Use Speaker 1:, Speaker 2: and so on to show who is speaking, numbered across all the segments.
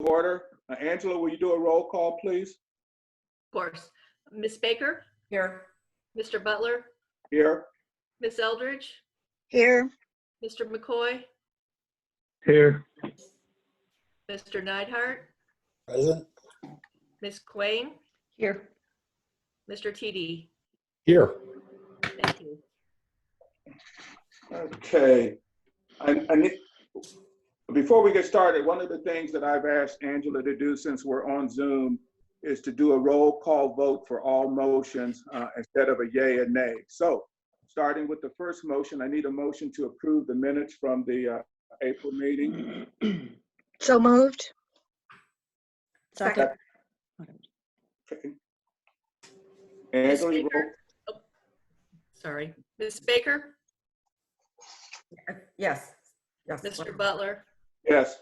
Speaker 1: order. Angela, will you do a roll call, please?
Speaker 2: Of course. Ms. Baker?
Speaker 3: Here.
Speaker 2: Mr. Butler?
Speaker 1: Here.
Speaker 2: Ms. Eldridge?
Speaker 4: Here.
Speaker 2: Mr. McCoy?
Speaker 5: Here.
Speaker 2: Mr. Neidhart?
Speaker 6: Present.
Speaker 2: Ms. Quain?
Speaker 3: Here.
Speaker 2: Mr. TD?
Speaker 6: Here.
Speaker 2: Thank you.
Speaker 1: Okay. I need, before we get started, one of the things that I've asked Angela to do since we're on Zoom is to do a roll call vote for all motions instead of a yay and nay. So starting with the first motion, I need a motion to approve the minutes from the April meeting.
Speaker 4: So moved.
Speaker 3: Second.
Speaker 1: Okay.
Speaker 2: Ms.
Speaker 1: Angela, you roll.
Speaker 2: Baker? Oh, sorry. Ms. Baker?
Speaker 3: Yes. Yes.
Speaker 2: Mr. Butler?
Speaker 1: Yes.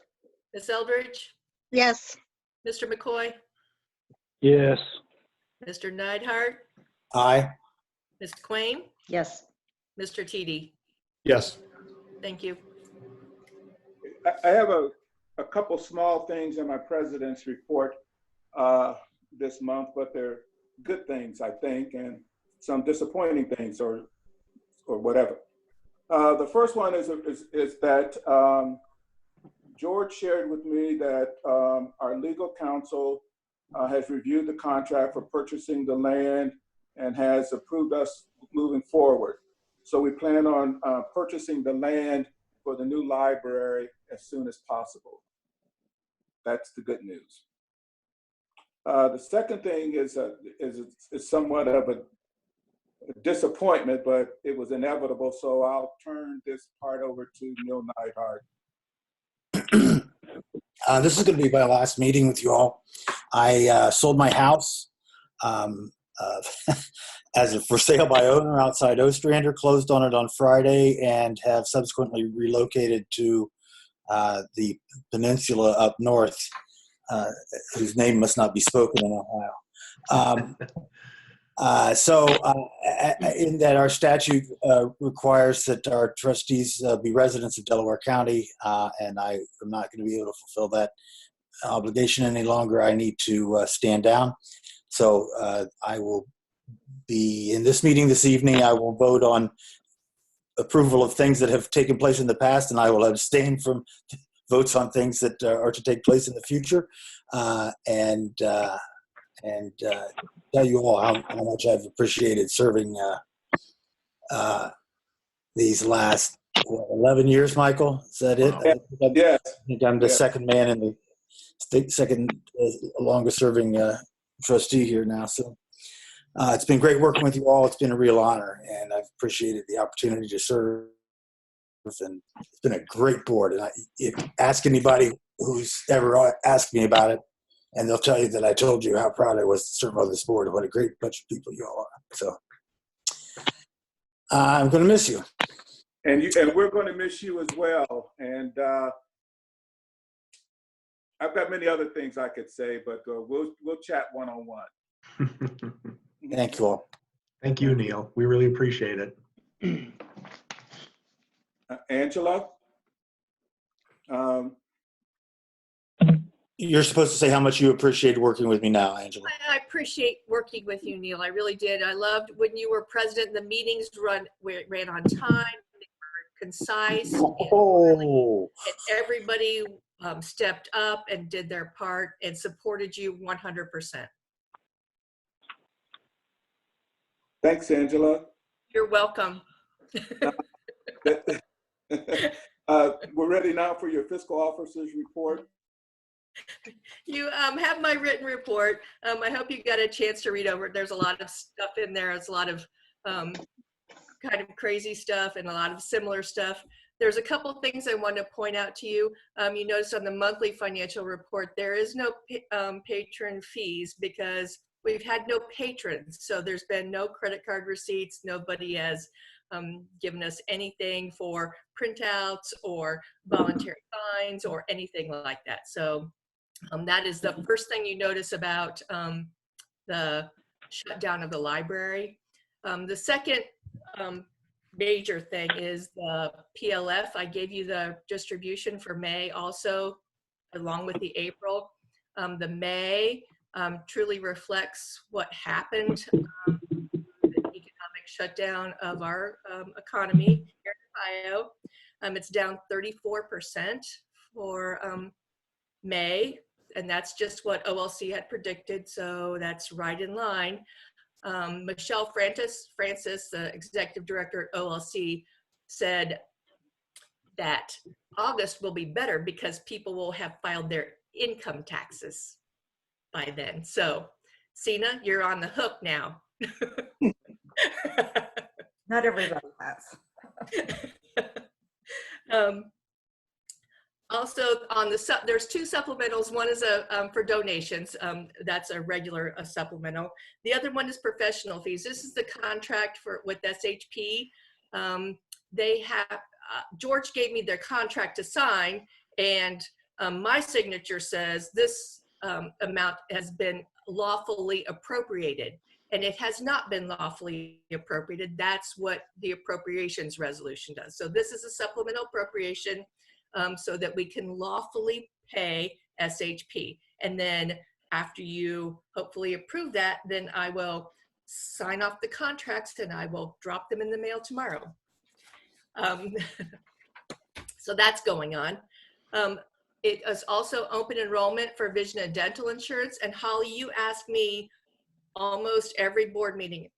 Speaker 2: Ms. Eldridge?
Speaker 4: Yes.
Speaker 2: Mr. McCoy?
Speaker 5: Yes.
Speaker 2: Mr. Neidhart?
Speaker 6: Aye.
Speaker 2: Ms. Quain?
Speaker 3: Yes.
Speaker 2: Mr. TD?
Speaker 6: Yes.
Speaker 2: Thank you.
Speaker 1: I have a couple small things in my president's report this month, but they're good things, I think, and some disappointing things or whatever. The first one is that George shared with me that our legal counsel has reviewed the contract for purchasing the land and has approved us moving forward. So we plan on purchasing the land for the new library as soon as possible. That's the good news. The second thing is somewhat of a disappointment, but it was inevitable. So I'll turn this part over to Neil Neidhart.
Speaker 6: This is going to be my last meeting with you all. I sold my house as a for sale by owner outside Ostrander, closed on it on Friday, and have subsequently relocated to the peninsula up north, whose name must not be spoken in Ohio. In that our statute requires that our trustees be residents of Delaware County, and I am not going to be able to fulfill that obligation any longer. I need to stand down. So I will be in this meeting this evening. I will vote on approval of things that have taken place in the past, and I will abstain from votes on things that are to take place in the future. And tell you all how much I've appreciated serving these last 11 years, Michael. Is that it?
Speaker 1: Yes.
Speaker 6: I think I'm the second man in the second longest serving trustee here now. So it's been great working with you all. It's been a real honor, and I've appreciated the opportunity to serve. And it's been a great board. And ask anybody who's ever asked me about it, and they'll tell you that I told you how proud I was to serve on this board. What a great bunch of people you all are. So I'm going to miss you.
Speaker 1: And we're going to miss you as well. And I've got many other things I could say, but we'll chat one-on-one.
Speaker 6: Thank you all.
Speaker 5: Thank you, Neil. We really appreciate it.
Speaker 1: Angela?
Speaker 6: You're supposed to say how much you appreciate working with me now, Angela.
Speaker 2: I appreciate working with you, Neil. I really did. I loved when you were president. The meetings ran on time. They were concise. And everybody stepped up and did their part and supported you 100%.
Speaker 1: Thanks, Angela.
Speaker 2: You're welcome.
Speaker 1: We're ready now for your fiscal officer's report.
Speaker 2: You have my written report. I hope you got a chance to read over it. There's a lot of stuff in there. It's a lot of kind of crazy stuff and a lot of similar stuff. There's a couple things I want to point out to you. You notice on the monthly financial report, there is no patron fees because we've had no patrons. So there's been no credit card receipts. Nobody has given us anything for printouts or voluntary fines or anything like that. So that is the first thing you notice about the shutdown of the library. The second major thing is the PLF. I gave you the distribution for May also. along with the April. The May truly reflects what happened, the economic shutdown of our economy here in Ohio. It's down 34% for May, and that's just what OLC had predicted, so that's right in line. Michelle Francis, the executive director at OLC, said that August will be better because people will have filed their income taxes by then. So, Sina, you're on the hook now.
Speaker 3: Not everybody has.
Speaker 2: Also, on the there's two supplementals. One is for donations. That's a regular supplemental. The other one is professional fees. This is the contract with SHP. They have George gave me their contract to sign, and my signature says this amount has been lawfully appropriated, and it has not been lawfully appropriated. That's what the appropriations resolution does. So this is a supplemental appropriation so that we can lawfully pay SHP. And then after you hopefully approve that, then I will sign off the contracts and I will drop them in the mail tomorrow. So that's going on. It is also open enrollment for vision and dental insurance. And Holly, you ask me almost every board meeting,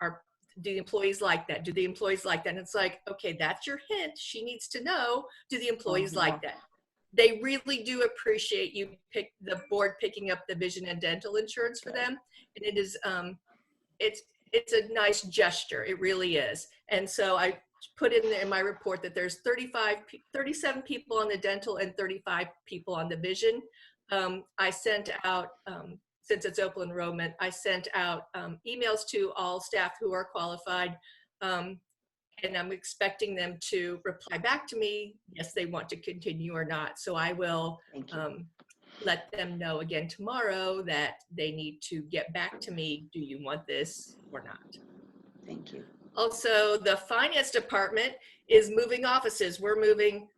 Speaker 2: do the employees like that? Do the employees like that? And it's like, okay, that's your hint. She needs to know, do the employees like that? They really do appreciate you the board picking up the vision and dental insurance for them. And it is, it's a nice gesture. It really is. And so I put in there in my report that there's 37 people on the dental and 35 people on the vision. I sent out, since it's open enrollment, I sent out emails to all staff who are qualified, and I'm expecting them to reply back to me, yes, they want to continue or not. So I will let them know again tomorrow that they need to get back to me. Do you want this or not?
Speaker 7: Thank you.
Speaker 2: Also, the finance department is moving offices. We're moving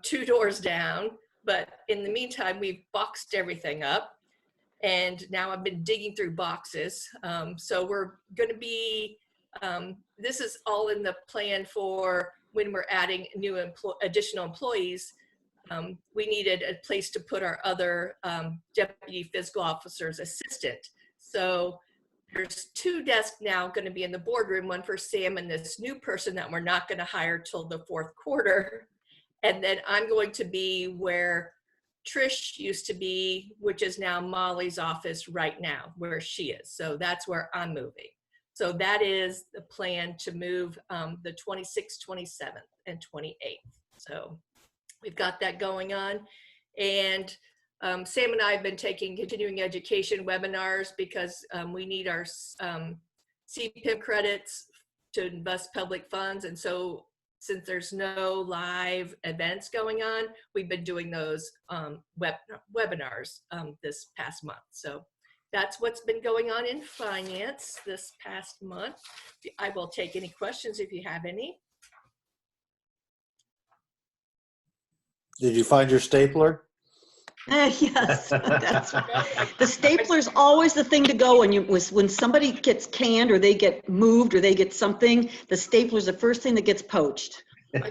Speaker 2: 2 doors down, but in the meantime, we've boxed everything up. And now I've been digging through boxes. So we're going to be, this is all in the plan for when we're adding new additional employees. We needed a place to put our other deputy fiscal officer's assistant. So there's 2 desks now going to be in the boardroom, one for Sam and this new person that we're not going to hire till the 4th quarter. And then I'm going to be where Trish used to be, which is now Molly's office right now, where she is. So that's where I'm moving. So that is the plan to move the 26th, 27th, and 28th. So we've got that going on. And Sam and I have been taking continuing education webinars because we need our CPIM credits to invest public funds. And so since there's no live events going on, we've been doing those webinars this past month. So that's what's been going on in finance this past month. I will take any questions if you have any.
Speaker 6: Did you find your stapler?
Speaker 7: Yes, the stapler's always the thing to go when somebody gets canned or they get moved or they get something. The stapler's the first thing that gets poached.
Speaker 2: I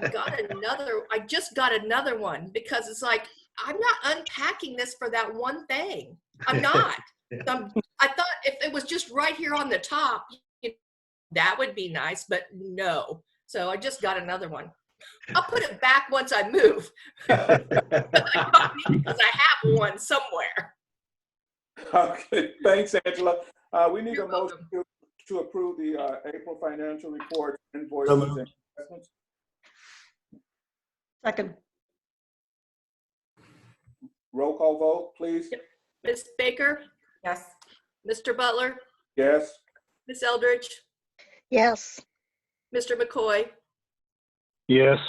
Speaker 2: just got another one because it's like, I'm not unpacking this for that one thing. I'm not. I thought if it was just right here on the top, that would be nice, but no. So I just got another one. I'll put it back once I move. Because I have one somewhere.
Speaker 1: Okay, thanks, Angela. We need
Speaker 2: You're
Speaker 1: a motion to approve the April financial report, invoices,
Speaker 6: So
Speaker 1: and investments.
Speaker 7: Second.
Speaker 1: Roll call vote, please.
Speaker 2: Ms. Baker,
Speaker 3: Yes.
Speaker 2: Mr. Butler,
Speaker 1: Yes.
Speaker 2: Ms. Eldridge,
Speaker 4: yes,
Speaker 2: Mr. McCoy,
Speaker 5: Yes.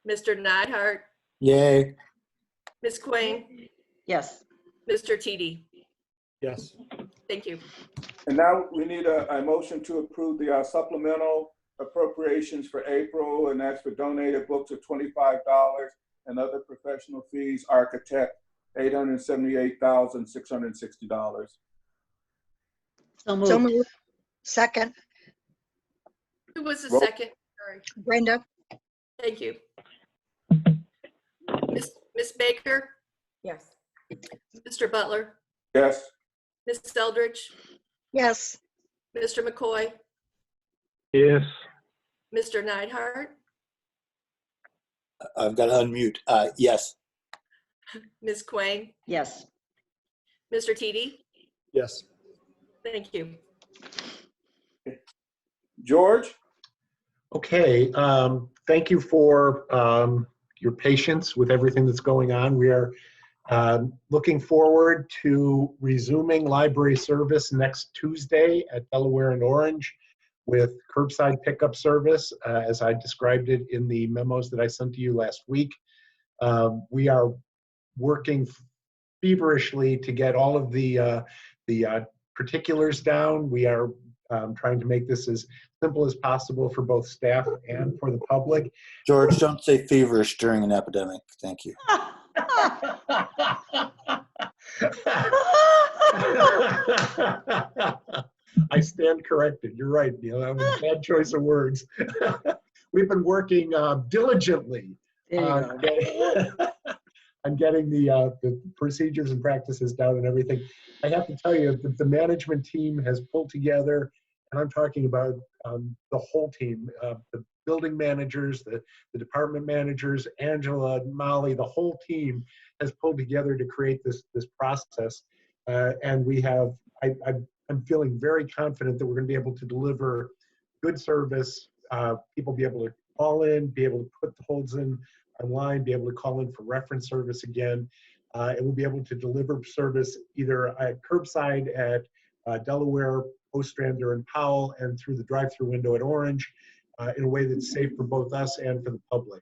Speaker 2: Mr. Neidhart,
Speaker 6: Yay.
Speaker 2: Ms. Quinn,
Speaker 7: Yes.
Speaker 2: Mr. Teedy.
Speaker 5: Yes.
Speaker 2: Thank you.
Speaker 1: And now we need a motion to approve the supplemental appropriations for April, and that's for donated books of $25 and other professional fees, architect $878,660.
Speaker 7: So
Speaker 4: So
Speaker 7: moved.
Speaker 4: moved. Second,
Speaker 2: Who was the
Speaker 1: Roll.
Speaker 2: second? Sorry.
Speaker 4: Brenda.
Speaker 2: Thank you. Miss Baker,
Speaker 3: Yes.
Speaker 2: Mr. Butler,
Speaker 1: Yes.
Speaker 2: Miss Eldridge,
Speaker 4: Yes.
Speaker 2: Mr. McCoy,
Speaker 5: Yes.
Speaker 2: Mr. Neidhart,
Speaker 6: I've got to unmute. Yes.
Speaker 2: Ms. Quang,
Speaker 7: Yes.
Speaker 2: Mr. Teedy.
Speaker 5: Yes.
Speaker 2: Thank you.
Speaker 1: George?
Speaker 8: Okay, thank you for your patience with everything that's going on. We are looking forward to resuming library service next Tuesday at Delaware and Orange with curbside pickup service, as I described it in the memos that I sent to you last week. We are working feverishly to get all of the particulars down. We are trying to make this as simple as possible for both staff and for the public.
Speaker 6: George, don't say feverish during an epidemic. Thank you.
Speaker 8: I stand corrected. You're right, Neil. That was a bad choice of words. We've been working diligently
Speaker 7: There you
Speaker 8: on
Speaker 7: go.
Speaker 8: getting the procedures and practices down and everything. I have to tell you that the management team has pulled together, and I'm talking about the whole team, the building managers, the department managers, Angela, Molly, the whole team has pulled together to create this process. And we have, I'm feeling very confident that we're going to be able to deliver good service. People be able to call in, be able to put the holds in online, be able to call in for reference service again. And we'll be able to deliver service either at curbside at Delaware, Ostrander, and Powell, and through the drive-through window at Orange in a way that's safe for both us and for the public.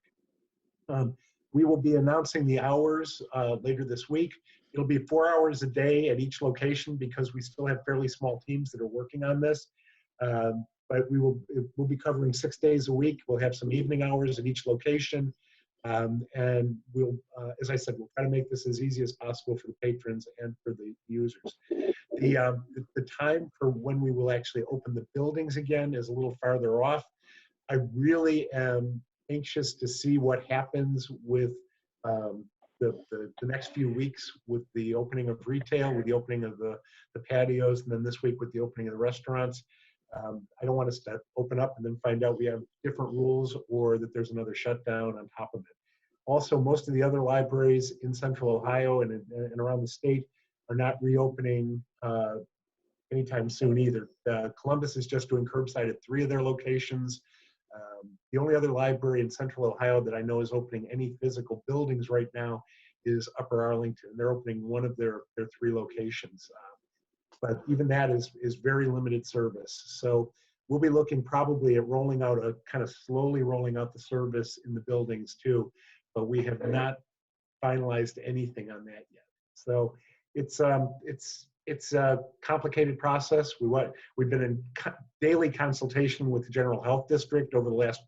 Speaker 8: We will be announcing the hours later this week. It'll be 4 hours a day at each location because we still have fairly small teams that are working on this. But we'll be covering 6 days a week. We'll have some evening hours at each location. And we'll, as I said, we'll try to make this as easy as possible for the patrons and for the users. The time for when we will actually open the buildings again is a little farther off. I really am anxious to see what happens with the next few weeks with the opening of retail, with the opening of the patios, and then this week with the opening of the restaurants. I don't want us to open up and then find out we have different rules or that there's another shutdown on top of it. Also, most of the other libraries in Central Ohio and around the state are not reopening anytime soon either. Columbus is just doing curbside at 3 of their locations. The only other library in Central Ohio that I know is opening any physical buildings right now is Upper Arlington. They're opening one of their 3 locations. But even that is very limited service. So we'll be looking probably at rolling out kind of slowly rolling out the service in the buildings too, but we have not finalized anything on that yet. So it's a complicated process. We've been in daily consultation with the General Health District over the last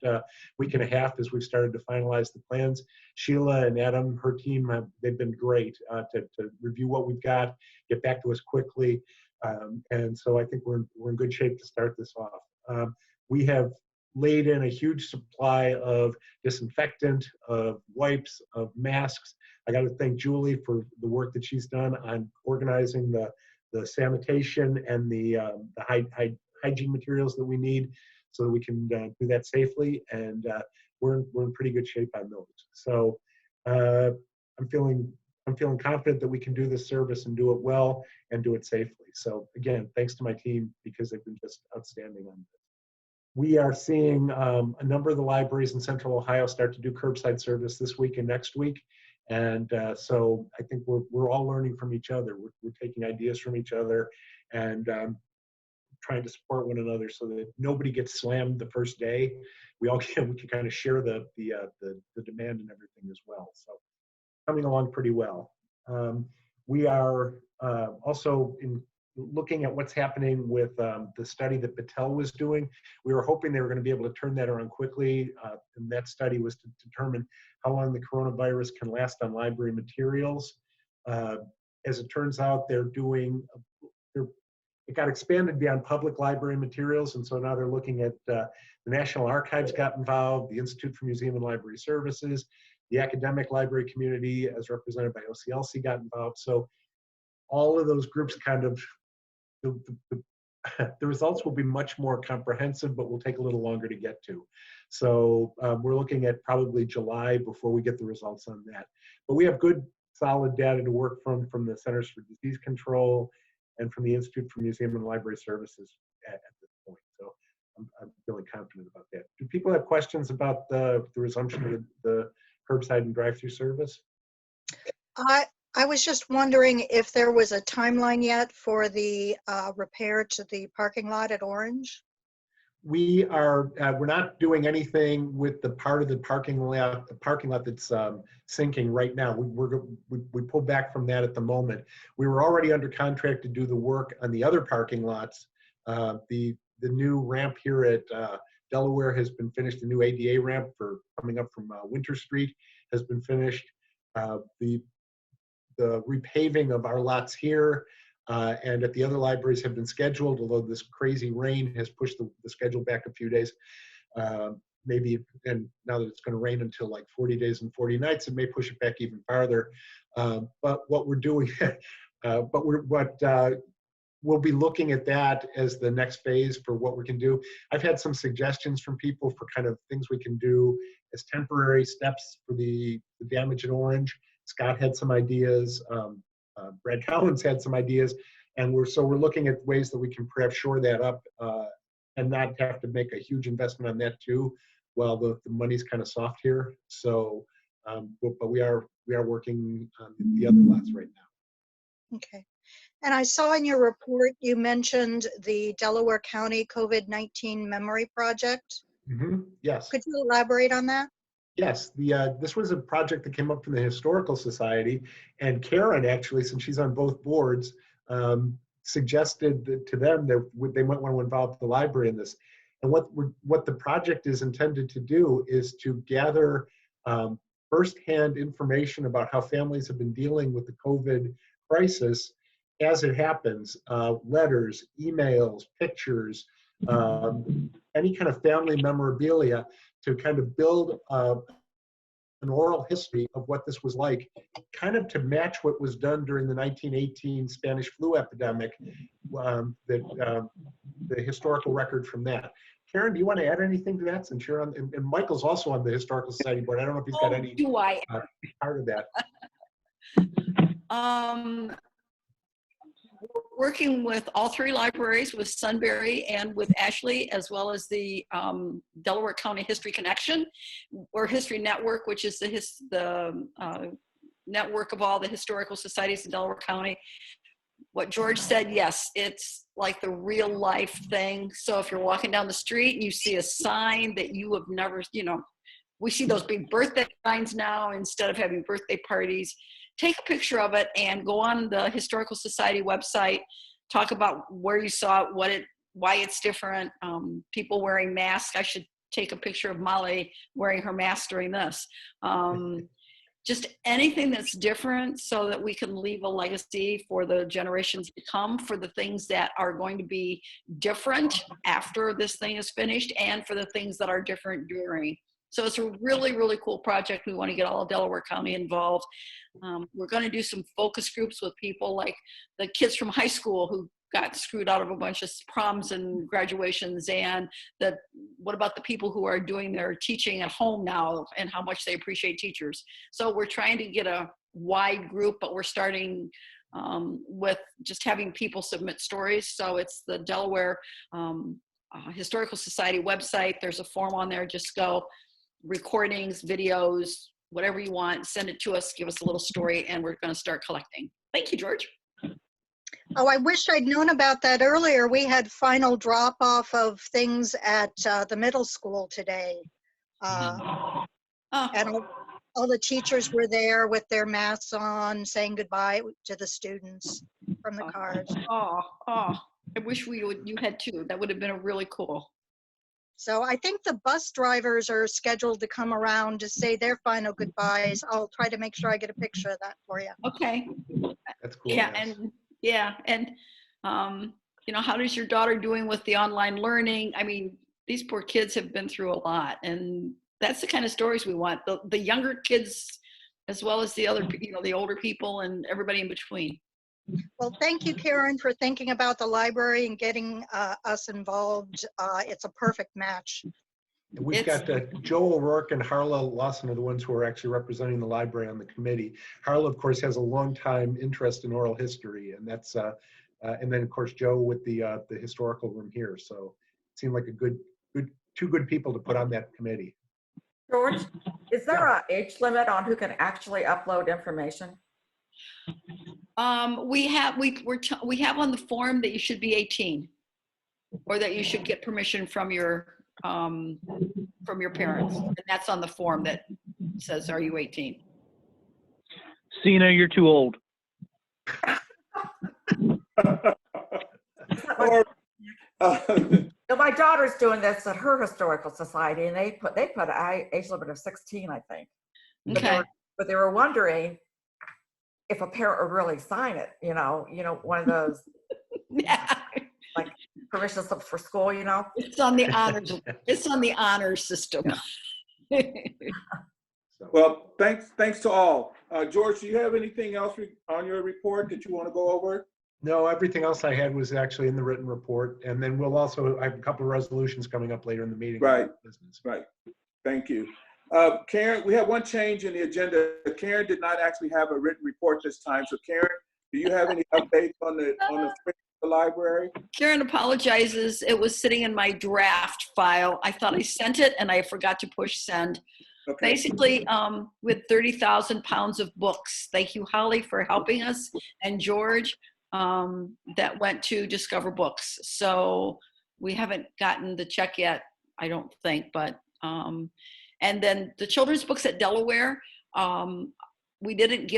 Speaker 8: week and a half as we've started to finalize the plans. Sheila and Adam, her team, they've been great to review what we've got, get back to us quickly. And so I think we're in good shape to start this off. We have laid in a huge supply of disinfectant, of wipes, of masks. I got to thank Julie for the work that she's done on organizing the sanitation and the hygiene materials that we need so that we can do that safely. And we're in pretty good shape on those. So I'm feeling confident that we can do this service and do it well and do it safely. So again, thanks to my team because they've been just outstanding on this. We are seeing a number of the libraries in Central Ohio start to do curbside service this week and next week. And so I think we're all learning from each other. We're taking ideas from each other and trying to support one another so that nobody gets slammed the first day. We can kind of share the demand and everything as well. So coming along pretty well. We are also looking at what's happening with the study that Battelle was doing. We were hoping they were going to be able to turn that around quickly. And that study was to determine how long the coronavirus can last on library materials. As it turns out, it got expanded beyond public library materials, and so now they're looking at the National Archives got involved, the Institute for Museum and Library Services, the academic library community, as represented by OCLC, got involved. So all of those groups kind of, the results will be much more comprehensive, but will take a little longer to get to. So we're looking at probably July before we get the results on that. But we have good, solid data to work from the Centers for Disease Control and from the Institute for Museum and Library Services at this point. So I'm feeling confident about that. Do people have questions about the resumption of the curbside and drive-through service?
Speaker 4: I was just wondering if there was a timeline yet for the repair to the parking lot at Orange?
Speaker 8: We're not doing anything with the part of the parking lot that's sinking right now. We pulled back from that at the moment. We were already under contract to do the work on the other parking lots. The new ramp here at Delaware has been finished. The new ADA ramp for coming up from Winter Street has been finished. The repaving of our lots here and at the other libraries have been scheduled, although this crazy rain has pushed the schedule back a few days. Maybe, and now that it's going to rain until like 40 days and 40 nights, it may push it back even farther. But what we're doing, we'll be looking at that as the next phase for what we can do. I've had some suggestions from people for kind of things we can do as temporary steps for the damage in Orange. Scott had some ideas. Brad Collins had some ideas, and we're looking at ways that we can perhaps shore that up and not have to make a huge investment on that too, while the money's kind of soft here. So, but we are working on the other lots right now.
Speaker 4: Okay. And I saw in your report you mentioned the Delaware County COVID-19 Memory Project.
Speaker 8: Yes.
Speaker 4: Could you elaborate on that?
Speaker 8: Yes, this was a project that came up from the Historical Society, and Karen actually, since she's on both boards, suggested to them that they might want to involve the library in this. And what the project is intended to do is to gather firsthand information about how families have been dealing with the COVID crisis as it happens, letters, emails, pictures, any kind of family memorabilia, to kind of build an oral history of what this was like, kind of to match what was done during the 1918 Spanish flu epidemic, the historical record from that. Karen, do you want to add anything to that? Since you're on, and Michael's also on the Historical Society board. I don't know if he's got any part of that.
Speaker 9: Working with all three libraries, with Sunbury and with Ashley, as well as the Delaware County History Connection, or History Network, which is the network of all the historical societies in Delaware County. What George said, yes, it's like the real life thing. So if you're walking down the street and you see a sign that you have never, we see those big birthday signs now instead of having birthday parties. Take a picture of it and go on the Historical Society website, talk about where you saw it, why it's different, people wearing masks. I should take a picture of Molly wearing her mask during this. Just anything that's different so that we can leave a legacy for the generations to come, for the things that are going to be different after this thing is finished, and for the things that are different during. So it's a really, really cool project. We want to get all of Delaware County involved. We're going to do some focus groups with people like the kids from high school who got screwed out of a bunch of proms and graduations, and what about the people who are doing their teaching at home now and how much they appreciate teachers. So we're trying to get a wide group, but we're starting with just having people submit stories. So it's the Delaware Historical Society website. There's a form on there. Just go. Recordings, videos, whatever you want, send it to us, give us a little story, and we're going to start collecting. Thank you, George.
Speaker 4: Oh, I wish I'd known about that earlier. We had final drop off of things at the middle school today. And all the teachers were there with their masks on, saying goodbye to the students from the cars.
Speaker 9: I wish you had too. That would have been really cool.
Speaker 4: So I think the bus drivers are scheduled to come around to say their final goodbyes. I'll try to make sure I get a picture of that for you.
Speaker 9: Okay.
Speaker 8: That's cool.
Speaker 9: Yeah,
Speaker 8: yes.
Speaker 9: and you know, how is your daughter doing with the online learning? I mean, these poor kids have been through a lot, and that's the kind of stories we want. The younger kids, as well as the other, you know, the older people and everybody in between.
Speaker 4: Well, thank you, Karen, for thinking about the library and getting us involved. It's a perfect match.
Speaker 8: And we've
Speaker 9: It's-
Speaker 8: got Joe O'Rourke and Harla Lawson are the ones who are actually representing the library on the committee. Harla, of course, has a long time interest in oral history, and that's and then of course Joe with the historical room here. So it seemed like two good people to put on that committee.
Speaker 3: George, is there an age limit on who can actually upload information?
Speaker 9: We have on the form that you should be 18, or that you should get permission from your parents, and that's on the form that says, "Are you 18?"
Speaker 5: Cena, you're too old.
Speaker 1: Or,
Speaker 3: So my daughter's doing this at her historical society, and they put an age limit of 16, I think.
Speaker 9: Okay.
Speaker 3: But they were wondering if a parent would really sign it. You know, one of those
Speaker 9: Yeah.
Speaker 3: like permission slips for school. You know.
Speaker 9: It's on the honors. It's on the honor system.
Speaker 1: well, thanks to all. George, do you have anything else on your report that you want to go over?
Speaker 8: No, everything else I had was actually in the written report, and then I have a couple of resolutions coming up later in the meeting.
Speaker 1: Right.
Speaker 8: Business.
Speaker 1: Right. Thank you. Karen, we have one change in the agenda. Karen did not actually have a written report this time. So Karen, do you have any updates on the library?
Speaker 9: Karen apologizes. It was sitting in my draft file. I thought I sent it and I forgot to push send.
Speaker 1: Okay.
Speaker 9: Basically, with 30,000 pounds of books. Thank you, Holly, for helping us, and George, that went to Discover Books. So we haven't gotten the check yet, I don't think, but, and then the children's books at Delaware, we didn't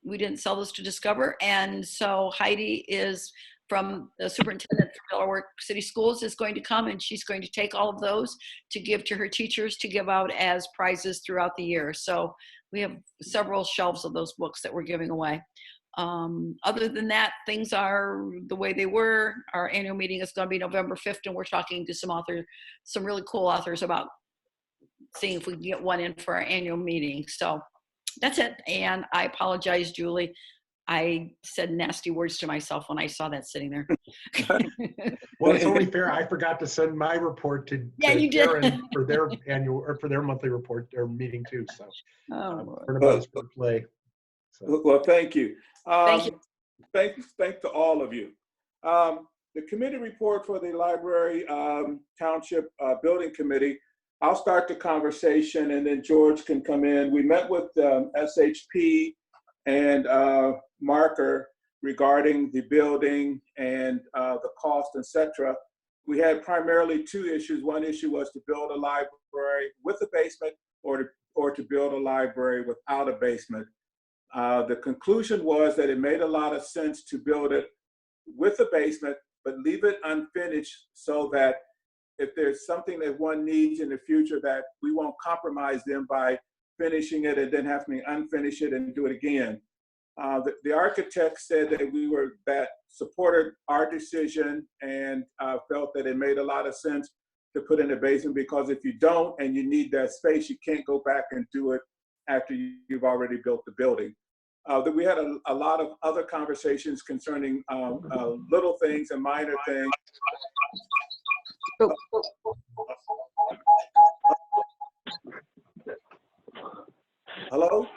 Speaker 9: we didn't sell those to Discover. And so Heidi is from the superintendent for Delaware City Schools is going to come, and she's going to take all of those to give to her teachers to give out as prizes throughout the year. So we have several shelves of those books that we're giving away. Other than that, things are the way they were. Our annual meeting is going to be November 5th, and we're talking to some really cool authors about seeing if we can get one in for our annual meeting. So that's it. And I apologize, Julie. I said nasty words to myself when I saw that sitting there.
Speaker 8: Well, it's only fair. I forgot to send my report to
Speaker 9: You did.
Speaker 8: Karen for their annual or for their monthly report or meeting too. So
Speaker 9: Oh,
Speaker 8: for play. So.
Speaker 1: Well, thank you.
Speaker 9: Thank you.
Speaker 1: Thanks to all of you. The committee report for the library township building committee. I'll start the conversation and then George can come in. We met with SHP and Marker regarding the building and the cost, etc. We had primarily two issues. One issue was to build a library with a basement or to build a library without a basement. The conclusion was that it made a lot of sense to build it with a basement, but leave it unfinished so that if there's something that one needs in the future, that we won't compromise them by finishing it and then having to unfinish it and do it again. The architect said that supported our decision and felt that it made a lot of sense to put in a basement, because if you don't and you need that space, you can't go back and do it after you've already built the building. That we had a lot of other conversations concerning little things and minor things. Hello?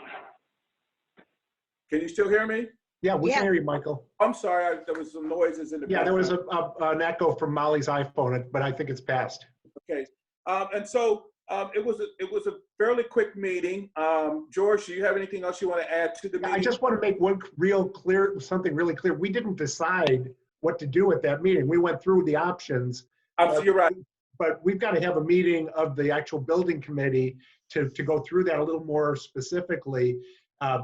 Speaker 1: Can you still hear me?
Speaker 8: Yeah, we
Speaker 4: Yeah.
Speaker 8: can hear you, Michael.
Speaker 1: I'm sorry, there was some noises in the
Speaker 8: Yeah, there was
Speaker 1: background.
Speaker 8: an echo from Molly's iPhone, but I think it's passed.
Speaker 1: Okay, and so it was a fairly quick meeting. George, do you have anything else you want to add to the meeting?
Speaker 8: I just want to make something really clear. We didn't decide what to do at that meeting. We went through the options.
Speaker 1: You're right.
Speaker 8: But we've got to have a meeting of the actual building committee to go through that a little more specifically,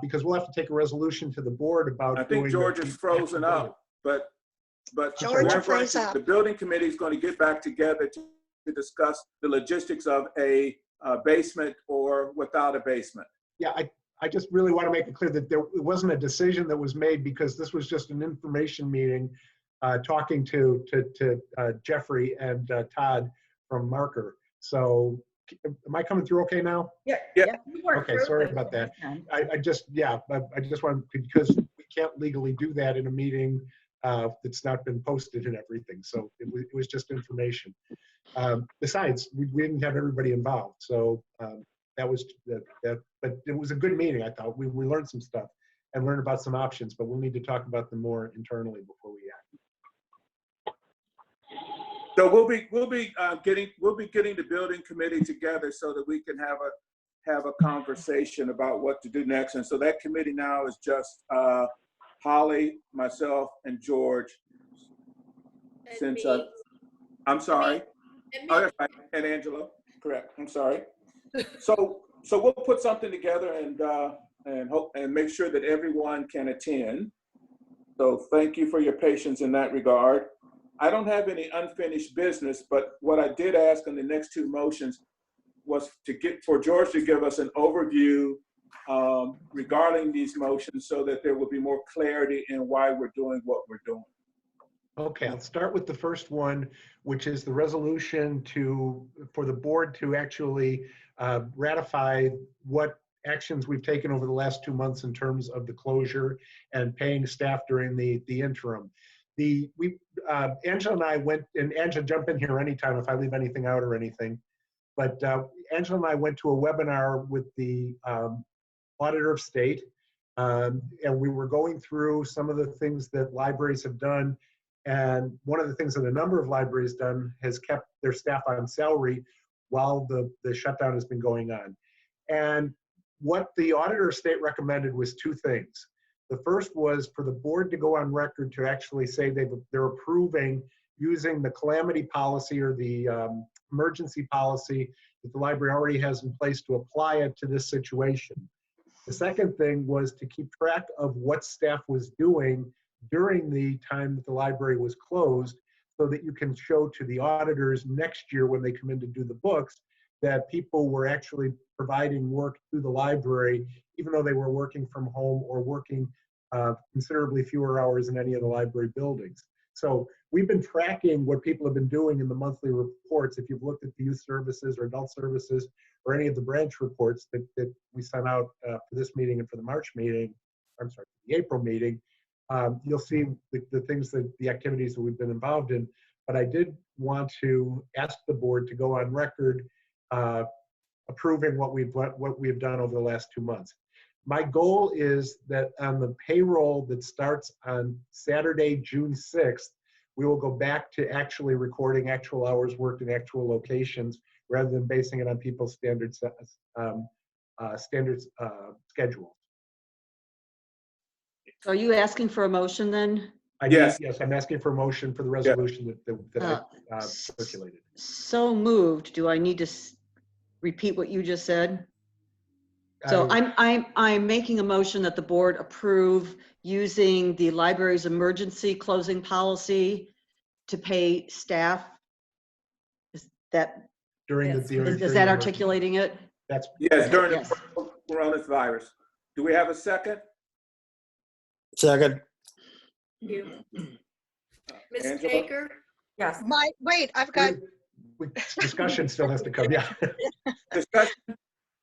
Speaker 8: because we'll have to take a resolution to the board about.
Speaker 1: I think George is frozen up, but
Speaker 4: George
Speaker 1: we're
Speaker 4: froze
Speaker 1: going to-
Speaker 4: up.
Speaker 1: the building committee is going to get back together to to discuss the logistics of a basement or without a basement.
Speaker 8: Yeah, I just really want to make it clear that it wasn't a decision that was made, because this was just an information meeting, talking to Jeffrey and Todd from Marker. So am I coming through okay now?
Speaker 3: Yeah.
Speaker 1: Yeah.
Speaker 3: You weren't
Speaker 8: Okay,
Speaker 3: through,
Speaker 8: sorry
Speaker 3: but
Speaker 8: about that.
Speaker 3: okay.
Speaker 8: I just want, because we can't legally do that in a meeting that's not been posted and everything. So it was just information. Besides, we didn't have everybody involved. So that was that, but it was a good meeting, I thought. We learned some stuff and learned about some options, but we'll need to talk about them more internally before we act.
Speaker 1: So we'll be getting the building committee together so that we can have a conversation about what to do next. And so that committee now is just Holly, myself, and George.
Speaker 2: And me.
Speaker 1: I'm sorry.
Speaker 2: And me.
Speaker 1: Oh, that's right. And Angela, correct. I'm sorry. So we'll put something together and hope and make sure that everyone can attend. So thank you for your patience in that regard. I don't have any unfinished business, but what I did ask on the next two motions was for George to give us an overview regarding these motions so that there will be more clarity in why we're doing what we're doing.
Speaker 8: Okay, I'll start with the first one, which is the resolution for the board to actually ratify what actions we've taken over the last 2 months in terms of the closure and paying staff during the interim. Angela and I went, and Angela, jump in here anytime if I leave anything out or anything. But Angela and I went to a webinar with the Auditor of State, and we were going through some of the things that libraries have done. And one of the things that a number of libraries done has kept their staff on salary while the shutdown has been going on. And what the Auditor of State recommended was two things. The first was for the board to go on record to actually say they're approving using the calamity policy or the emergency policy that the library already has in place to apply it to this situation. The second thing was to keep track of what staff was doing during the time that the library was closed, so that you can show to the auditors next year when they come in to do the books that people were actually providing work to the library, even though they were working from home or working considerably fewer hours in any of the library buildings. So we've been tracking what people have been doing in the monthly reports. If you've looked at the youth services or adult services or any of the branch reports that we sent out for this meeting and for the March meeting, I'm sorry, the April meeting, you'll see the things the activities that we've been involved in. But I did want to ask the board to go on record approving what we've done over the last 2 months. My goal is that on the payroll that starts on Saturday, June 6th, we will go back to actually recording actual hours worked in actual locations rather than basing it on people's standard schedules.
Speaker 7: Are you asking for a motion then?
Speaker 1: Yes.
Speaker 8: Yes, I'm asking for a motion for the resolution that I circulated.
Speaker 7: So moved. Do I need to repeat what you just said? So I'm making a motion that the board approve using the library's emergency closing policy to pay staff. Is that is that articulating it?
Speaker 8: That's
Speaker 1: Yes, during
Speaker 7: Yes.
Speaker 1: the coronavirus. Do we have a second?
Speaker 6: Second.
Speaker 2: Thank you. Ms.
Speaker 1: Angela?
Speaker 2: Baker?
Speaker 3: Yes.
Speaker 4: Wait, I've got,
Speaker 8: discussion still has to come. Yeah.
Speaker 1: Discussion?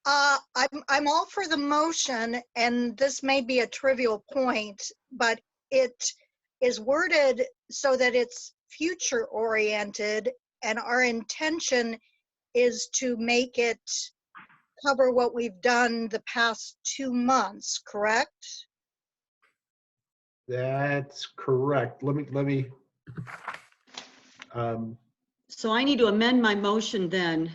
Speaker 4: I'm all for the motion, and this may be a trivial point, but it is worded so that it's future oriented, and our intention is to make it cover what we've done the past 2 months, correct?
Speaker 8: That's correct. Let me.
Speaker 7: So I need to amend my motion then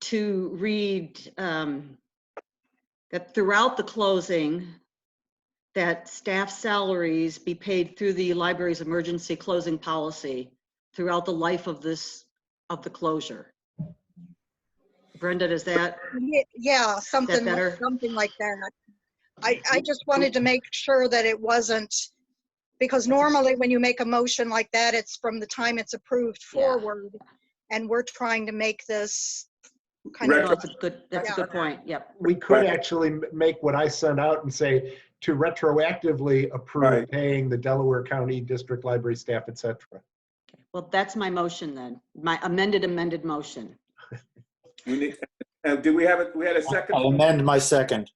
Speaker 7: to read that throughout the closing, that staff salaries be paid through the library's emergency closing policy throughout the life of the closure. Brenda, does that?
Speaker 4: Yeah, something
Speaker 7: better?
Speaker 4: something like that. I just wanted to make sure that it wasn't, because normally when you make a motion like that, it's from the time it's approved
Speaker 7: Yeah.
Speaker 4: forward. and we're trying to make this kind
Speaker 1: Retro-
Speaker 7: No,
Speaker 4: of,
Speaker 7: that's a good point. Yep.
Speaker 8: We could actually make what I sent out and say to retroactively approve
Speaker 1: Right.
Speaker 8: paying the Delaware County District Library staff, et cetera.
Speaker 7: Well, that's my motion then, my amended motion.
Speaker 1: We need, do we have we had a second?
Speaker 6: I'll amend my second.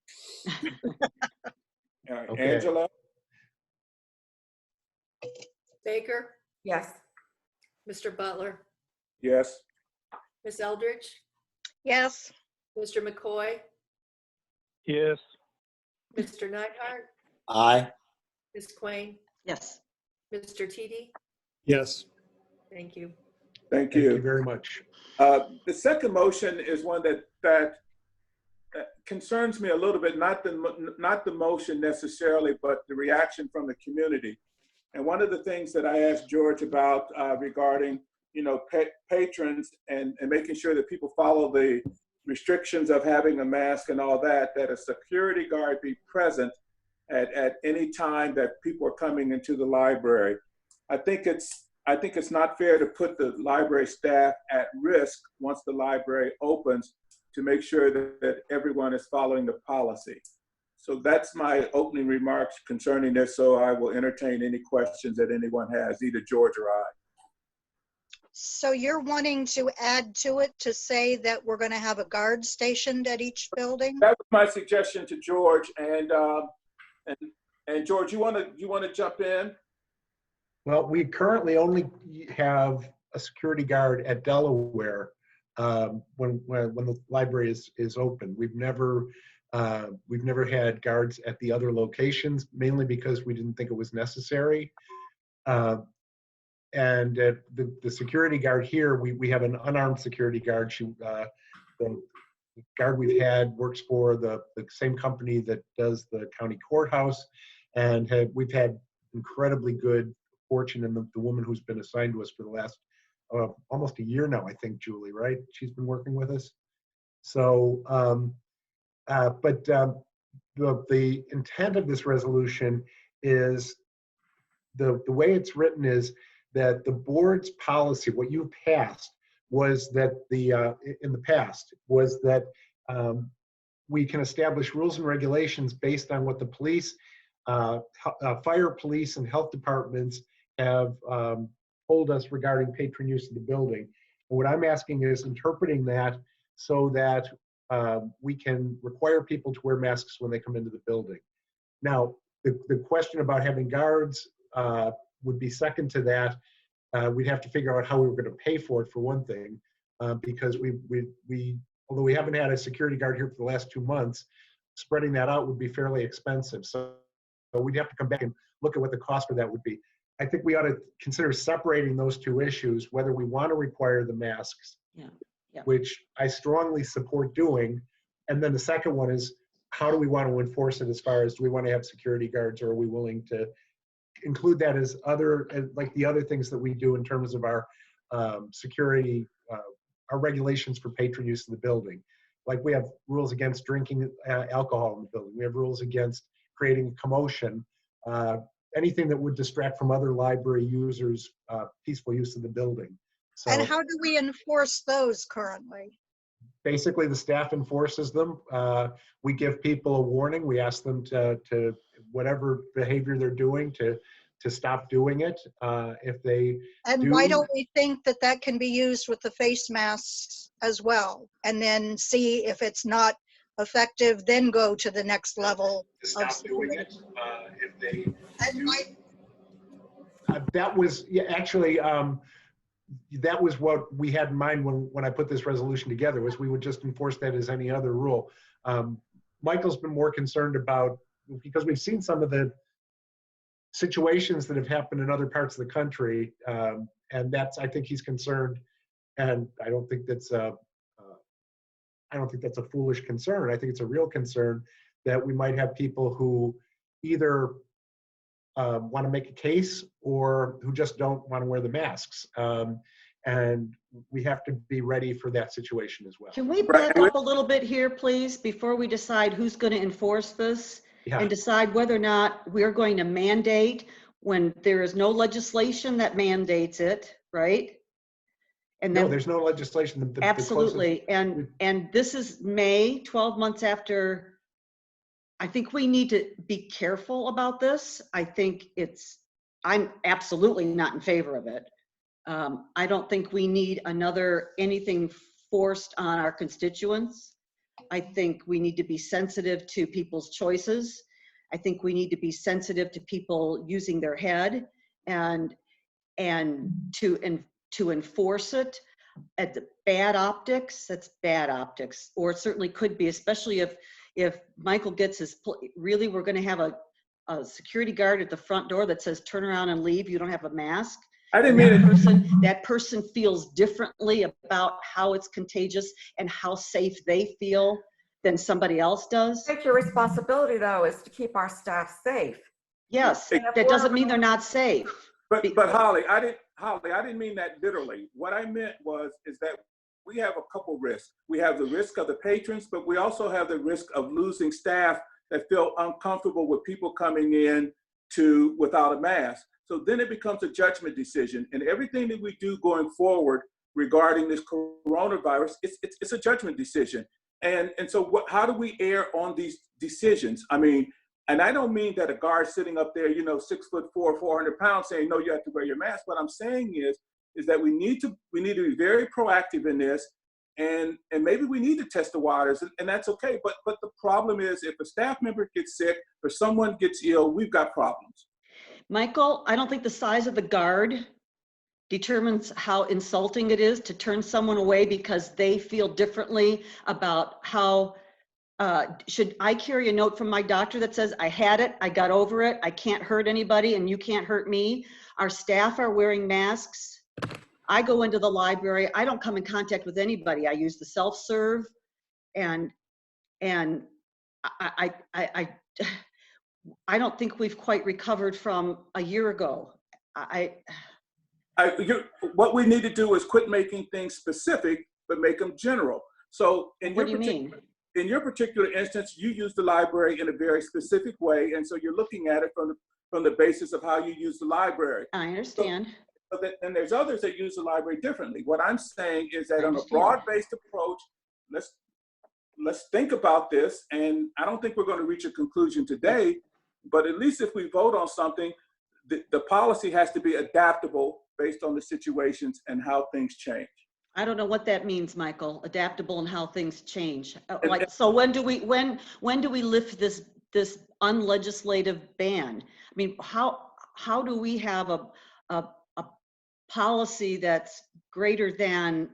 Speaker 1: All right,
Speaker 8: Okay.
Speaker 1: Angela?
Speaker 2: Baker,
Speaker 3: Yes.
Speaker 2: Mr. Butler,
Speaker 1: Yes.
Speaker 2: Ms. Eldridge,
Speaker 4: yes,
Speaker 2: Mr. McCoy,
Speaker 5: Yes.
Speaker 2: Mr. Neidhart,
Speaker 6: Aye.
Speaker 2: Ms. Quain,
Speaker 7: Yes.
Speaker 2: Mr. Teedy.
Speaker 8: Yes.
Speaker 2: Thank you.
Speaker 1: Thank
Speaker 8: Thank you
Speaker 1: you.
Speaker 8: very much.
Speaker 1: The second motion is one that concerns me a little bit, not the motion necessarily, but the reaction from the community. And one of the things that I asked George about regarding, patrons and making sure that people follow the restrictions of having a mask and all that a security guard be present at any time that people are coming into the library. I think it's not fair to put the library staff at risk once the library opens to make sure that everyone is following the policy. So that's my opening remarks concerning this. So I will entertain any questions that anyone has, either George or I.
Speaker 4: so you're wanting to add to it to say that we're going to have a guard stationed at each building?
Speaker 1: That was my suggestion to George. And George, you want to jump in?
Speaker 8: Well, we currently only have a security guard at Delaware when the library is open. We've never had guards at the other locations, mainly because we didn't think it was necessary. And the security guard here, we have an unarmed security guard. The guard we've had works for the same company that does the county courthouse, and we've had incredibly good fortune in the woman who's been assigned to us for the last almost a year now, I think, Julie, right? She's been working with us. So, the intent of this resolution is the way it's written is that the board's policy, what you passed, was that in the past was that we can establish rules and regulations based on what the police, fire, police, and health departments have told us regarding patron use of the building. And what I'm asking is interpreting that so that we can require people to wear masks when they come into the building. Now, the question about having guards would be second to that. We'd have to figure out how we were going to pay for it, for one thing, because although we haven't had a security guard here for the last 2 months, spreading that out would be fairly expensive. So we'd have to come back and look at what the cost for that would be. I think we ought to consider separating those two issues, whether we want to require the masks, which I strongly support doing. And then the second one is, how do we want to enforce it as far as, do we want to have security guards, or are we willing to include that as like the other things that we do in terms of our security, our regulations for patron use of the building. Like we have rules against drinking alcohol in the building. We have rules against creating commotion, anything that would distract from other library users' peaceful use of the building. So,
Speaker 4: And how do we enforce those currently?
Speaker 8: basically, the staff enforces them. We give people a warning. We ask them to whatever behavior they're doing to stop doing it. If they
Speaker 4: And why don't we think that that can be used with the face masks as well? And then see if it's not effective, then go to the next level
Speaker 8: to stop
Speaker 4: of
Speaker 8: doing it. If they
Speaker 4: And
Speaker 8: that was actually that was what we had in mind when I put this resolution together, was we would just enforce that as any other rule. Michael's been more concerned about, because we've seen some of the situations that have happened in other parts of the country, and that's, I think he's concerned, and I don't think that's a foolish concern. I think it's a real concern that we might have people who either want to make a case or who just don't want to wear the masks. And we have to be ready for that situation as well.
Speaker 7: Can we back up a little bit here, please, before we decide who's going to enforce this?
Speaker 8: Yeah.
Speaker 7: And decide whether or not we're going to mandate when there is no legislation that mandates it, right? And
Speaker 8: No,
Speaker 7: then
Speaker 8: there's no legislation. The closest-
Speaker 7: absolutely. And this is May, 12 months after. I think we need to be careful about this. I'm absolutely not in favor of it. I don't think we need anything forced on our constituents. I think we need to be sensitive to people's choices. I think we need to be sensitive to people using their head and to enforce it. At the bad optics, that's bad optics, or it certainly could be, especially if Michael gets really, we're going to have a security guard at the front door that says, turn around and leave, you don't have a mask.
Speaker 1: I didn't mean it.
Speaker 7: That person feels differently about how it's contagious and how safe they feel than somebody else does.
Speaker 3: I think your responsibility, though, is to keep our staff safe.
Speaker 7: Yes,
Speaker 3: And if
Speaker 7: that
Speaker 3: we're-
Speaker 7: doesn't mean they're not safe.
Speaker 1: But Holly, I didn't mean that literally. What I meant is that we have a couple risks. We have the risk of the patrons, but we also have the risk of losing staff that feel uncomfortable with people coming in without a mask. So then it becomes a judgment decision, and everything that we do going forward regarding this coronavirus, it's a judgment decision. And so how do we err on these decisions? I mean, and I don't mean that a guard sitting up there, 6'4", 400 pounds, saying no, you have to wear your mask. What I'm saying is that we need to be very proactive in this, and maybe we need to test the waters, and that's okay. But the problem is, if a staff member gets sick or someone gets ill, we've got problems.
Speaker 7: Michael, I don't think the size of the guard determines how insulting it is to turn someone away because they feel differently about how. Should I carry a note from my doctor that says, I had it, I got over it, I can't hurt anybody, and you can't hurt me? Our staff are wearing masks. I go into the library. I don't come in contact with anybody. I use the self-serve, and I don't think we've quite recovered from a year ago.
Speaker 1: What we need to do is quit making things specific, but make them general. So
Speaker 7: What do you mean?
Speaker 1: In your particular instance, you use the library in a very specific way, and so you're looking at it from the basis of how you use the library.
Speaker 7: I understand.
Speaker 1: And there's others that use the library differently. What I'm saying is that on a broad-based approach, let's think about this, and I don't think we're going to reach a conclusion today, but at least if we vote on something, the policy has to be adaptable based on the situations and how things change.
Speaker 7: I don't know what that means, Michael. Adaptable and how things change. So when do we lift this unlegislative ban? I mean, how do we have a policy that's greater than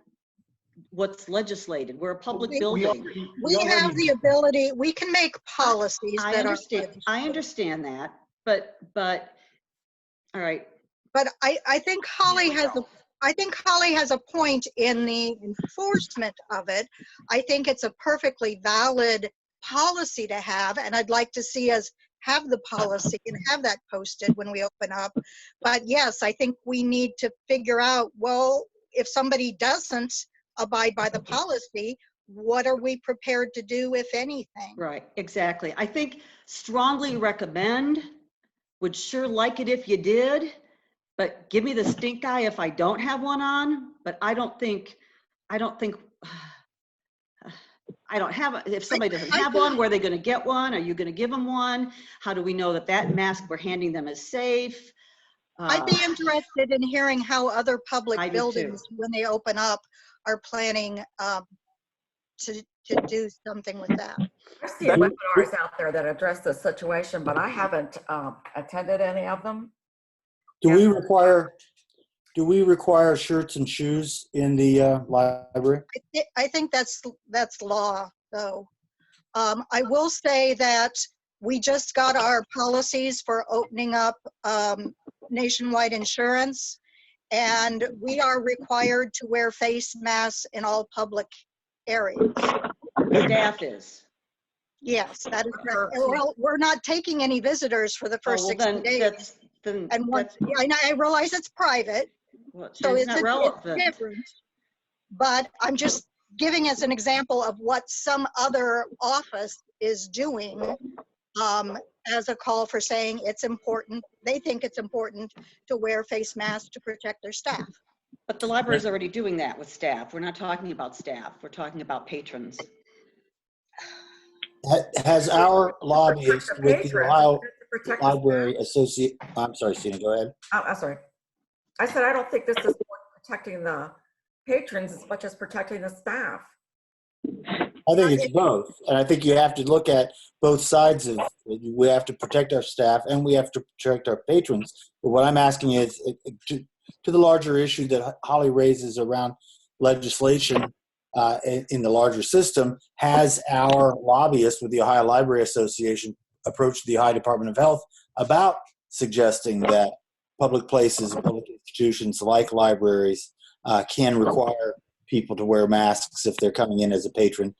Speaker 7: what's legislated? We're a public building.
Speaker 4: We have the ability, we can make policies that are.
Speaker 7: I understand that, but all right.
Speaker 4: But I think Holly has a point in the enforcement of it. I think it's a perfectly valid policy to have, and I'd like to see us have the policy and have that posted when we open up. But yes, I think we need to figure out, well, if somebody doesn't abide by the policy, what are we prepared to do, if anything?
Speaker 7: Right, exactly. I think strongly recommend, would sure like it if you did, but give me the stink eye if I don't have one on. But I don't think, if somebody doesn't have one, where are they going to get one? Are you going to give them one? How do we know that mask we're handing them is safe?
Speaker 4: I'd be interested in hearing how other public buildings, when they open up, are planning to do something with that.
Speaker 3: I see webinars out there that address this situation, but I haven't attended any of them.
Speaker 6: Do we require shirts and shoes in the library?
Speaker 4: I think that's law, though. I will say that we just got our policies for opening up nationwide insurance, and we are required to wear face masks in all public areas.
Speaker 7: Staff is.
Speaker 4: Yes, that is correct. Well, we're not taking any visitors for the first 60 days. I realize it's private, so it's different. But I'm just giving as an example of what some other office is doing as a call for saying it's important. They think it's important to wear face masks to protect their staff.
Speaker 7: But the library's already doing that with staff. We're not talking about staff. We're talking about patrons.
Speaker 6: Has our lobbyist
Speaker 3: the
Speaker 6: with the
Speaker 3: patrons,
Speaker 6: Ohio
Speaker 3: it's to protect the
Speaker 6: Library Associate, I'm sorry, Stina, go ahead.
Speaker 3: I'm sorry. I said, I don't think this is protecting the patrons as much as protecting the staff.
Speaker 6: I think it's both. And I think you have to look at both sides of it. We have to protect our staff and we have to protect our patrons. But what I'm asking is to the larger issue that Holly raises around legislation in the larger system, has our lobbyist with the Ohio Library Association approached the Ohio Department of Health about suggesting that public places, public institutions like libraries can require people to wear masks if they're coming in as a patron,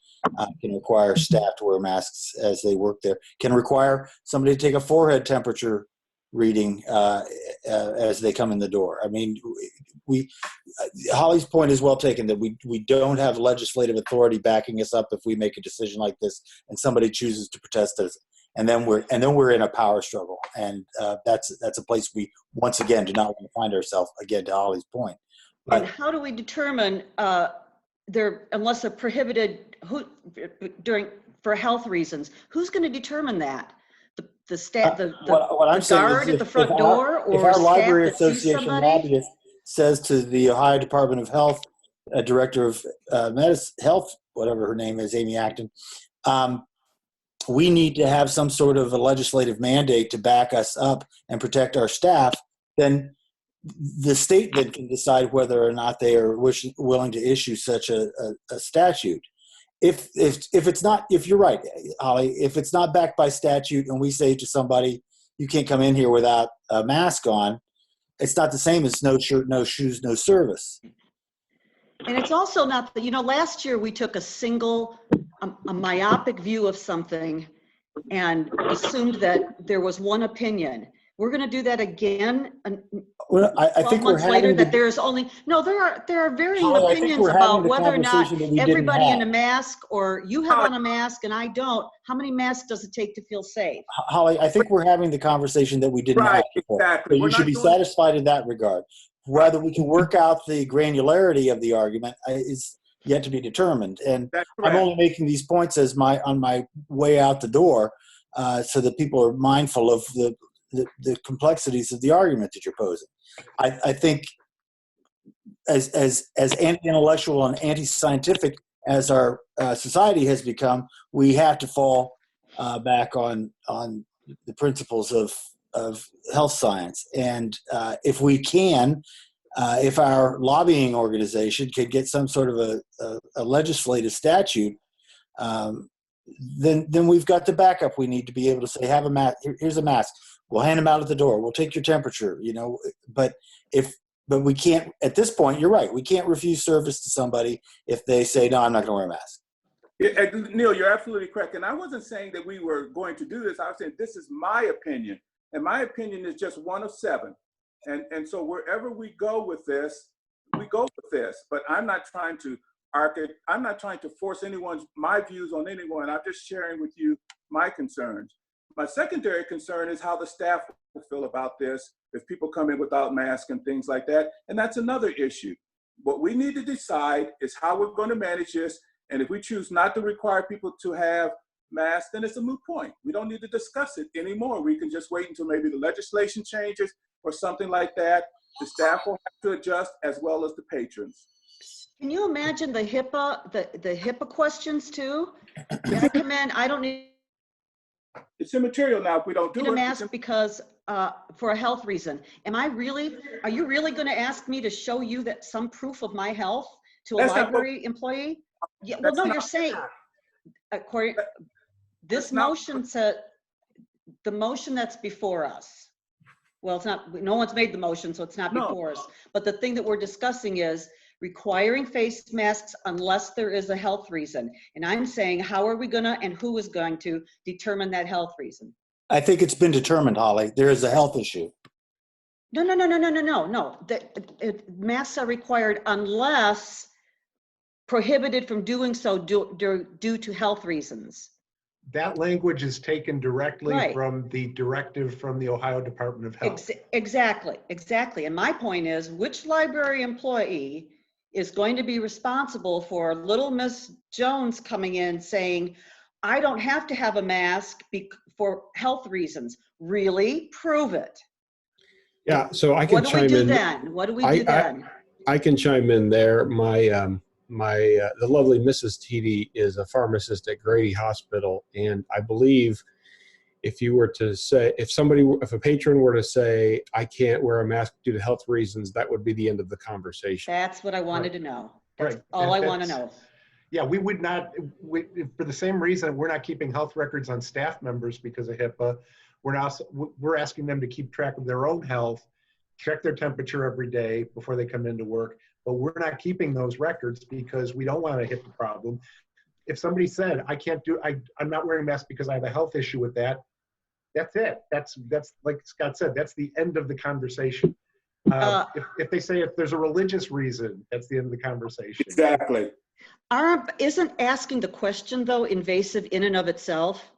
Speaker 6: can require staff to wear masks as they work there, can require somebody to take a forehead temperature reading as they come in the door. I mean, Holly's point is well taken that we don't have legislative authority backing us up if we make a decision like this and somebody chooses to protest us, and then we're in a power struggle, and that's a place we once again do not want to find ourselves, again, to Holly's point.
Speaker 7: And how do we determine unless they're prohibited for health reasons? Who's going to determine that? The staff, the guard at the front door, or
Speaker 6: if our library
Speaker 7: staff that sees
Speaker 6: association
Speaker 7: somebody?
Speaker 6: lobbyist says to the Ohio Department of Health, director of health, whatever her name is, Amy Acton, we need to have some sort of a legislative mandate to back us up and protect our staff, then the state then can decide whether or not they are willing to issue such a statute. If it's not, if you're right, Holly, if it's not backed by statute and we say to somebody, you can't come in here without a mask on, it's not the same as no shirt, no shoes, no service.
Speaker 7: And it's also not that, last year we took a myopic view of something and assumed that there was one opinion. We're going to do that again.
Speaker 6: Well, I think we're
Speaker 7: later,
Speaker 6: having
Speaker 7: that there's only there are varying opinions about whether or not everybody in a mask, or you have on a mask and I don't. How many masks does it take to feel safe?
Speaker 6: Holly, I think we're having the conversation that we didn't have before.
Speaker 1: Exactly.
Speaker 6: So you should be satisfied in that regard. Whether we can work out the granularity of the argument is yet to be determined. And I'm only making these points as on my way out the door, so that people are mindful of the complexities of the argument that you're posing. I think as anti-intellectual and anti-scientific as our society has become, we have to fall back on the principles of health science. And if we can, if our lobbying organization could get some sort of a legislative statute, then we've got the backup we need to be able to say, have a mask. Here's a mask. We'll hand them out at the door. We'll take your temperature, but we can't, at this point, you're right. We can't refuse service to somebody if they say, no, I'm not going to wear a mask.
Speaker 1: Yeah, Neil, you're absolutely correct. And I wasn't saying that we were going to do this. I was saying this is my opinion. And my opinion is just one of 7. And so wherever we go with this, we go with this. But I'm not trying to I'm not trying to force my views on anyone. I'm just sharing with you my concerns. My secondary concern is how the staff will feel about this if people come in without masks and things like that. And that's another issue. What we need to decide is how we're going to manage this. And if we choose not to require people to have masks, then it's a moot point. We don't need to discuss it anymore. We can just wait until maybe the legislation changes or something like that. The staff will have to adjust, as well as the patrons.
Speaker 7: Can you imagine the HIPAA questions too? If I come in, I don't need
Speaker 1: It's immaterial now if we don't do
Speaker 7: a
Speaker 1: it.
Speaker 7: mask because for a health reason. Are you really going to ask me to show you that some proof of my health to a library employee? Yeah, well, no, you're saying, according, this motion said, the motion that's before us. Well, it's not, no one's made the motion, so it's not before us. But the thing that we're discussing is requiring face masks unless there is a health reason. And I'm saying, how are we gonna, and who is going to determine that health reason?
Speaker 6: I think it's been determined, Holly. There is a health issue.
Speaker 7: No. Masks are required unless prohibited from doing so due to health reasons.
Speaker 8: That language is taken directly
Speaker 7: Right.
Speaker 8: from the directive from the Ohio Department of Health.
Speaker 7: Exactly. And my point is, which library employee is going to be responsible for little Miss Jones coming in saying, I don't have to have a mask for health reasons? Really? Prove it.
Speaker 10: Yeah, so I can
Speaker 7: What do we
Speaker 10: chime
Speaker 7: do
Speaker 10: in.
Speaker 7: then? What do we do then?
Speaker 10: I can chime in there. The lovely Mrs. Teedy is a pharmacist at Grady Hospital, and I believe if you were to say, if a patron were to say, I can't wear a mask due to health reasons, that would be the end of the conversation.
Speaker 7: That's what I wanted to know. That's
Speaker 8: Right.
Speaker 7: all I want to know.
Speaker 8: Yeah, we would not, for the same reason, we're not keeping health records on staff members because of HIPAA. We're asking them to keep track of their own health, check their temperature every day before they come into work. But we're not keeping those records because we don't want a HIPAA problem. If somebody said, I'm not wearing a mask because I have a health issue with that, that's it. That's like Scott said, that's the end of the conversation. If they say if there's a religious reason, that's the end of the conversation.
Speaker 1: Exactly.
Speaker 7: Isn't asking the question though invasive in and of itself?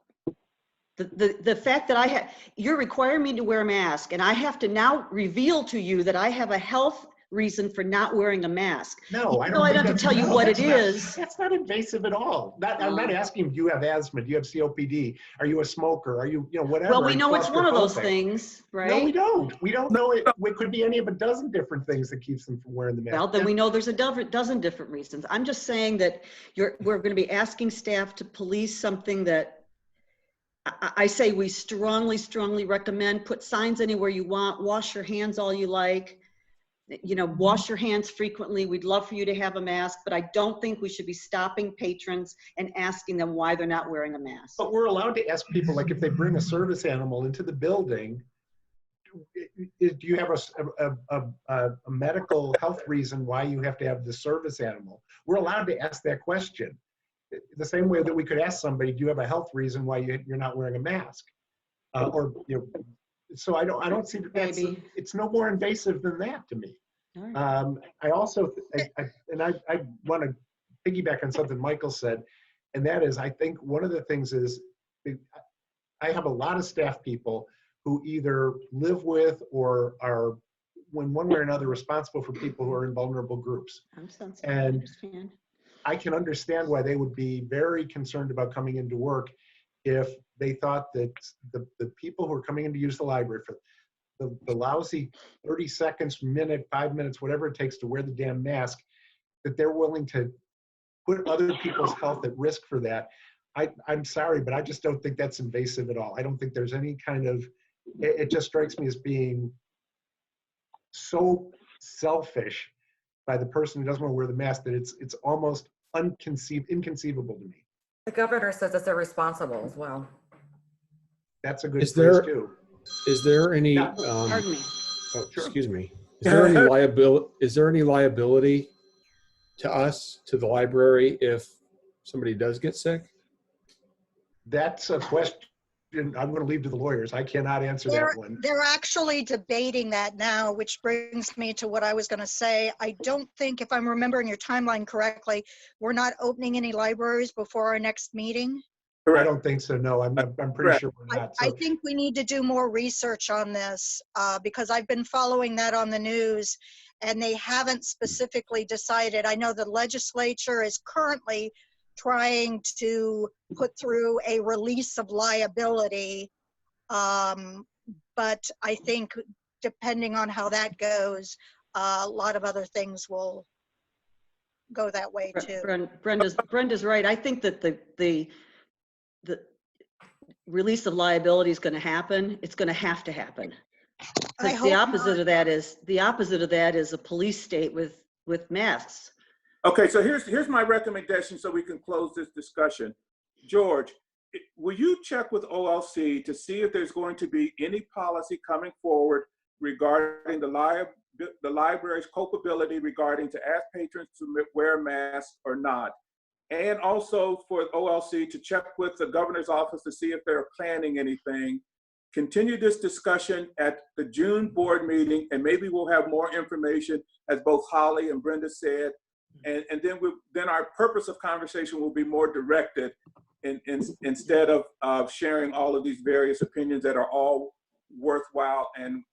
Speaker 7: The fact that you're requiring me to wear a mask and I have to now reveal to you that I have a health reason for not wearing a mask.
Speaker 8: No, I
Speaker 7: don't have to tell you what it is.
Speaker 8: That's not invasive at all. I'm not asking, do you have asthma? Do you have COPD? Are you a smoker? Are you, whatever?
Speaker 7: Well, we know it's one of those things, right?
Speaker 8: No, we don't. We don't know it. It could be any of a dozen different things that keeps them from wearing the mask.
Speaker 7: Well, then we know there's a dozen different reasons. I'm just saying that we're going to be asking staff to police something that I say we strongly, strongly recommend. Put signs anywhere you want. Wash your hands all you like. Wash your hands frequently. We'd love for you to have a mask, but I don't think we should be stopping patrons and asking them why they're not wearing a mask.
Speaker 8: But we're allowed to ask people, like if they bring a service animal into the building, do you have a medical health reason why you have to have the service animal? We're allowed to ask that question. The same way that we could ask somebody, do you have a health reason why you're not wearing a mask? So I don't see that it's no more invasive than that to me. Right. I also, I want to piggyback on something Michael said, and that is, I think one of the things is, I have a lot of staff people who either live with or are, when one way or another, responsible for people who are in vulnerable groups.
Speaker 7: I'm sensitive.
Speaker 8: And
Speaker 7: I understand.
Speaker 8: I can understand why they would be very concerned about coming into work if they thought that the people who are coming in to use the library for the lousy 30 seconds, minute, 5 minutes, whatever it takes to wear the damn mask, that they're willing to put other people's health at risk for that. I'm sorry, but I just don't think that's invasive at all. I don't think there's any kind of, it just strikes me as being so selfish by the person who doesn't want to wear the mask that it's almost inconceivable to me.
Speaker 3: The governor says that they're responsible as well.
Speaker 8: That's a good phrase too.
Speaker 10: Is there any?
Speaker 7: Pardon me.
Speaker 10: Oh, sure. Excuse me. Is there any liability? Is there any liability to us, to the library, if somebody does get sick?
Speaker 8: That's a question I'm going to leave to the lawyers. I cannot answer that one.
Speaker 4: They're actually debating that now, which brings me to what I was going to say. I don't think, if I'm remembering your timeline correctly, we're not opening any libraries before our next meeting.
Speaker 8: I don't think so. No, I'm pretty sure we're not. So.
Speaker 4: I think we need to do more research on this because I've been following that on the news and they haven't specifically decided. I know the legislature is currently trying to put through a release of liability. But I think depending on how that goes, a lot of other things will go that way too.
Speaker 7: Brenda's right. I think that the release of liability is going to happen. It's going to have to happen. Because the opposite of that is a police state with masks.
Speaker 1: Okay, so here's my recommendation so we can close this discussion. George, will you check with OLC to see if there's going to be any policy coming forward regarding the library's culpability regarding to ask patrons to wear masks or not? And also for OLC to check with the governor's office to see if they're planning anything. Continue this discussion at the June board meeting, and maybe we'll have more information, as both Holly and Brenda said. And then our purpose of conversation will be more directed instead of sharing all of these various opinions that are all worthwhile and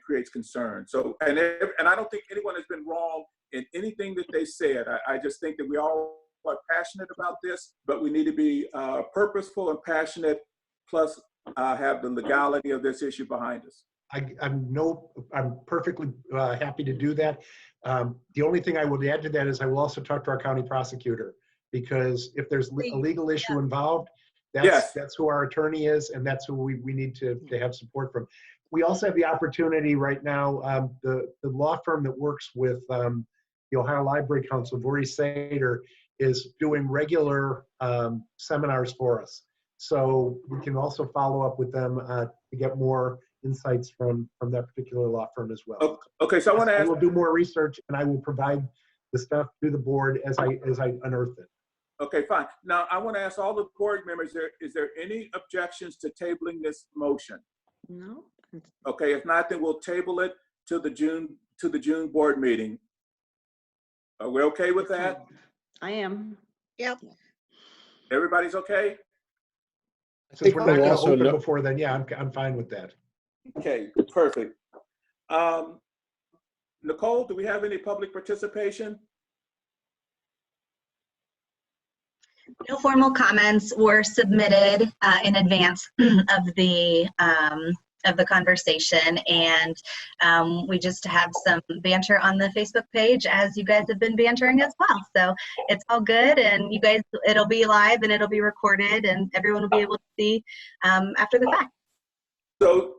Speaker 1: creates concern. So, and I don't think anyone has been wrong in anything that they said. I just think that we all are passionate about this, but we need to be purposeful and passionate, plus have the legality of this issue behind us.
Speaker 8: I'm perfectly happy to do that. The only thing I would add to that is I will also talk to our county prosecutor, because if there's a legal issue involved, that's who our attorney is, and that's who we need to have support from. We also have the opportunity right now, the law firm that works with the Ohio Library Council, Vori Sater, is doing regular seminars for us. So we can also follow up with them to get more insights from that particular law firm as well.
Speaker 1: Okay, so I want to ask.
Speaker 8: I will do more research, and I will provide the stuff to the board as I unearth it.
Speaker 1: Okay, fine. Now I want to ask all the board members: is there any objections to tabling this motion?
Speaker 7: No.
Speaker 1: Okay, if not, then we'll table it to the June board meeting. Are we okay with that?
Speaker 7: I am.
Speaker 4: Yep.
Speaker 1: Everybody's okay?
Speaker 8: Since we're not going to open before then, yeah, I'm fine with that.
Speaker 1: Okay, perfect. Nicole, do we have any public participation?
Speaker 11: No formal comments were submitted in advance of the conversation, and we just have some banter on the Facebook page, as you guys have been bantering as well. So it's all good, and you guys, it'll be live and it'll be recorded, and everyone will be able to see after the fact.
Speaker 1: So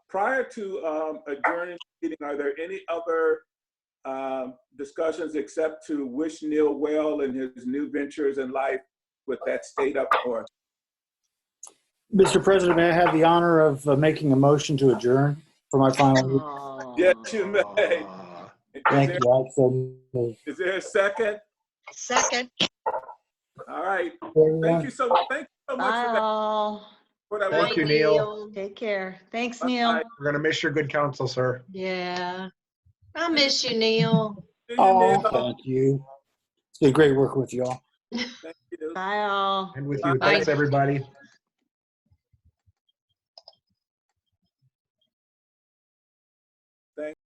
Speaker 1: prior to adjourning the meeting, are there any other discussions except to wish Neil well in his new ventures in life with that state up north?
Speaker 6: Mr. President, may I have the honor of making a motion to adjourn for my final?
Speaker 1: Yes, you may.
Speaker 6: Thank you.
Speaker 1: Is there a second?
Speaker 4: Second.
Speaker 1: All right. Thank you so much for that.
Speaker 8: Thank you, Neil.
Speaker 7: Take care. Thanks,
Speaker 1: Bye.
Speaker 7: Neil.
Speaker 8: We're going to miss your good counsel, sir.
Speaker 7: Yeah. I miss you, Neil.
Speaker 6: Oh, thank you. It's been great working with you all.
Speaker 1: Thank you.
Speaker 7: Bye all.
Speaker 8: And with you. Thanks, everybody.